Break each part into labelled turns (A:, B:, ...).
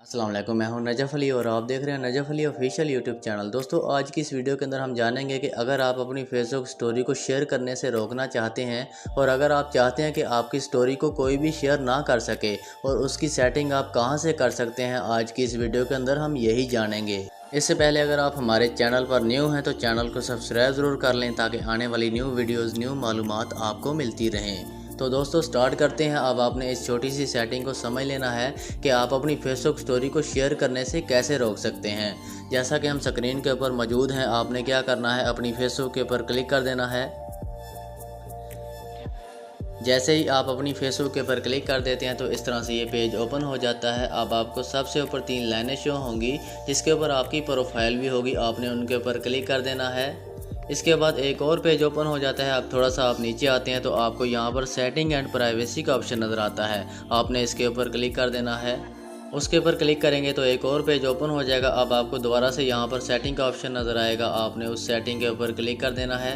A: अस्सलाम वालेकुम, मैं हूं नजफ़ अली और आप देख रहे हैं Najaf Ali official YouTube channel. दोस्तों, आज की इस वीडियो के अंदर हम जानेंगे कि अगर आप अपनी फेसबुक स्टोरी को शेयर करने से रोकना चाहते हैं और अगर आप चाहते हैं कि आपकी स्टोरी को कोई भी शेयर ना कर सके और उसकी सेटिंग आप कहां से कर सकते हैं, आज की इस वीडियो के अंदर हम यही जानेंगे। इससे पहले अगर आप हमारे चैनल पर न्यू हैं तो चैनल को सब्सक्राइब ज़रूर कर लें ताकि आने वाली न्यू वीडियोज़ न्यू मालूमात आपको मिलती रहें। तो दोस्तों स्टार्ट करते हैं। अब आपने इस छोटी सी सेटिंग को समझ लेना है कि आप अपनी फेसबुक स्टोरी को शेयर करने से कैसे रोक सकते हैं। जैसा कि हम स्क्रीन के ऊपर मौजूद हैं, आपने क्या करना है, अपनी फेसबुक के ऊपर क्लिक कर देना है। जैसे ही आप अपनी फेसबुक के ऊपर क्लिक कर देते हैं तो इस तरह से ये पेज ओपन हो जाता है। अब आपको सबसे ऊपर 3 लाइनें शो होंगी जिसके ऊपर आपकी प्रोफाइल भी होगी, आपने उनके ऊपर क्लिक कर देना है। इसके बाद एक और पेज ओपन हो जाता है। अब थोड़ा सा आप नीचे आते हैं तो आपको यहाँ पर सेटिंग एंड प्राइवेसी का ऑप्शन नज़र आता है, आपने इसके ऊपर क्लिक कर देना है। उसके ऊपर क्लिक करेंगे तो एक और पेज ओपन हो जाएगा। अब आपको दोबारा से यहाँ पर सेटिंग का ऑप्शन नज़र आएगा, आपने उस सेटिंग के ऊपर क्लिक कर देना है।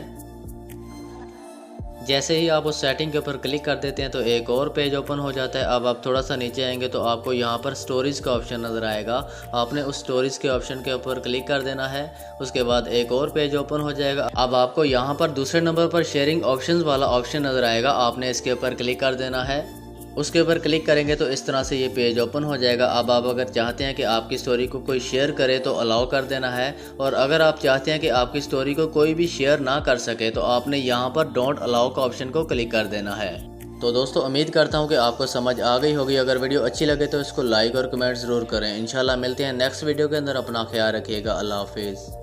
A: जैसे ही आप उस सेटिंग के ऊपर क्लिक कर देते हैं तो एक और पेज ओपन हो जाता है। अब आप थोड़ा सा नीचे आएंगे तो आपको यहाँ पर स्टोरीज़ का ऑप्शन नज़र आएगा, आपने उस स्टोरीज़ के ऑप्शन के ऊपर क्लिक कर देना है। उसके बाद एक और पेज ओपन हो जाएगा। अब आपको यहाँ पर दूसरे नंबर पर शेयरिंग ऑप्शंस वाला ऑप्शन नज़र आएगा, आपने इसके ऊपर क्लिक कर देना है। उसके ऊपर क्लिक करेंगे तो इस तरह से ये पेज ओपन हो जाएगा। अब आप अगर चाहते हैं कि आपकी स्टोरी को कोई शेयर करे तो अलाउ कर देना है, और अगर आप चाहते हैं कि आपकी स्टोरी को कोई भी शेयर ना कर सके तो आपने यहाँ पर डोंट अलाउ का ऑप्शन को क्लिक कर देना है। तो दोस्तों उम्मीद करता हूँ कि आपको समझ आ गई होगी। अगर वीडियो अच्छी लगे तो इसको लाइक और कमेंट ज़रूर करें। इंशाल्लाह मिलते हैं नेक्स्ट वीडियो के अंदर। अपना ख्याल रखिएगा। अल्लाह हाफिज़।